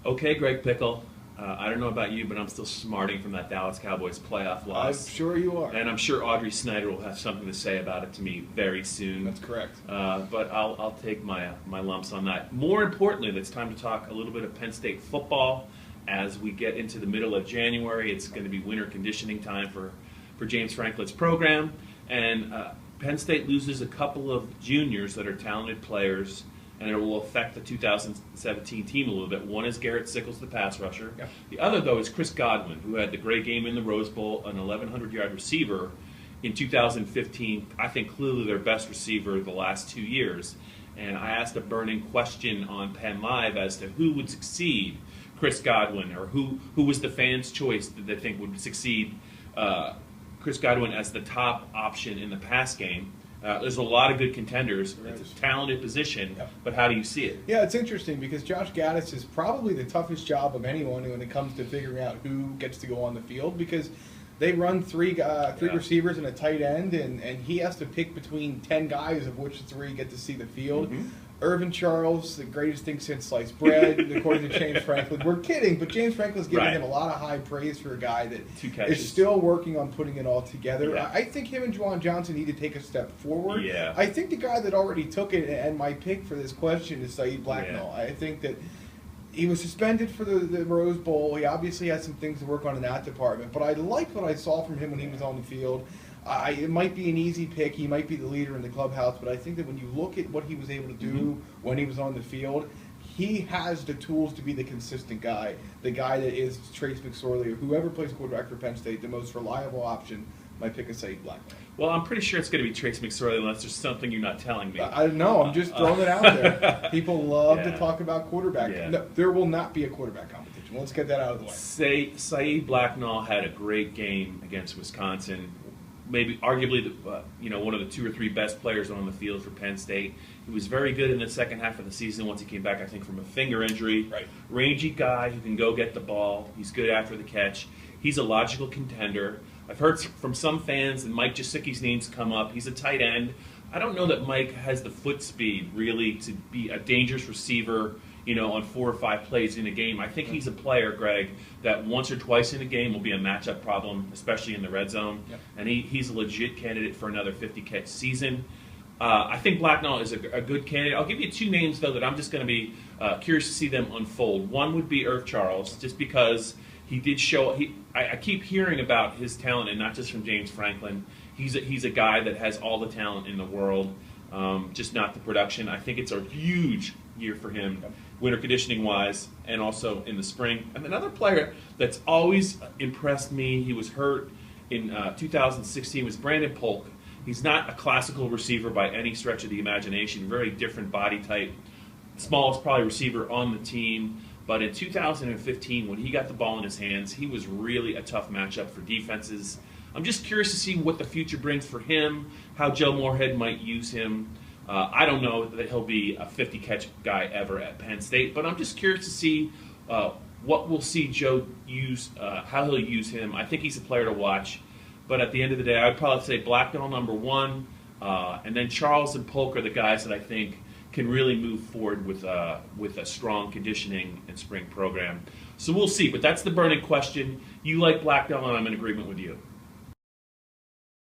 Okay, Greg Pickle. I don't know about you, but I'm still smarting from that Dallas Cowboys playoff loss. I'm sure you are. And I'm sure Audrey Snyder will have something to say about it to me very soon. That's correct. But I'll take my lumps on that. More importantly, it's time to talk a little bit of Penn State football. As we get into the middle of January, it's going to be winter conditioning time for James Franklin's program. And Penn State loses a couple of juniors that are talented players, and it will affect the 2017 team a little bit. One is Garrett Sickles, the pass rusher. Yep. The other, though, is Chris Godwin, who had the great game in the Rose Bowl, an 1,100-yard receiver in 2015. I think clearly their best receiver the last 2 years. And I asked a burning question on Penn Live as to who would succeed Chris Godwin, or who was the fans' choice that they think would succeed Chris Godwin as the top option in the pass game. There's a lot of good contenders. It's a talented position, but how do you see it? Yeah, it's interesting because Josh Gaddis is probably the toughest job of anyone when it comes to figuring out who gets to go on the field, because they run three receivers and a tight end, and he has to pick between 10 guys, of which 3 get to see the field. Mm-hmm. Irvin Charles, the greatest thing since sliced bread, according to James Franklin. We're kidding, but James Franklin's giving him a lot of high praise for a guy that is still working on putting it all together. Yeah. I think him and Juwan Johnson need to take a step forward. Yeah. I think the guy that already took it, and my pick for this question, is Saeed Blacknall. Yeah. I think that he was suspended for the Rose Bowl. He obviously has some things to work on in that department, but I liked what I saw from him when he was on the field. It might be an easy pick. He might be the leader in the clubhouse, but I think that when you look at what he was able to do when he was on the field, he has the tools to be the consistent guy, the guy that is Trace McSorley or whoever plays quarterback for Penn State, the most reliable option. My pick is Saeed Blacknall. Well, I'm pretty sure it's going to be Trace McSorley unless there's something you're not telling me. I know. I'm just throwing it out there. People love to talk about quarterback. Yeah. No, there will not be a quarterback competition. Let's get that out of the way. Saeed Blacknall had a great game against Wisconsin. Maybe arguably one of the 2 or 3 best players on the field for Penn State. He was very good in the second half of the season once he came back, I think, from a finger injury. Right. Rangy guy who can go get the ball. He's good after the catch. He's a logical contender. I've heard from some fans, and Mike Jasicki's name's come up. He's a tight end. I don't know that Mike has the foot speed, really, to be a dangerous receiver, on 4 or 5 plays in a game. I think he's a player, Greg, that once or twice in a game will be a matchup problem, especially in the red zone. Yep. And he's a legit candidate for another 50-catch season. I think Blacknall is a good candidate. I'll give you 2 names, though, that I'm just going to be curious to see them unfold. One would be Irv Charles, just because he did show. I keep hearing about his talent, and not just from James Franklin. He's a guy that has all the talent in the world, just not the production. I think it's a huge year for him, winter conditioning wise, and also in the spring. And another player that's always impressed me, he was hurt in 2016, was Brandon Polk. He's not a classical receiver by any stretch of the imagination, very different body type, smallest probably receiver on the team. But in 2015, when he got the ball in his hands, he was really a tough matchup for defenses. I'm just curious to see what the future brings for him, how Joe Moorhead might use him. I don't know that he'll be a 50-catch guy ever at Penn State, but I'm just curious to see what we'll see Joe use, how he'll use him. I think he's a player to watch. But at the end of the day, I'd probably say Blacknall number 1, and then Charles and Polk are the guys that I think can really move forward with a strong conditioning and spring program. So we'll see. But that's the burning question. You like Blacknall, and I'm in agreement with you.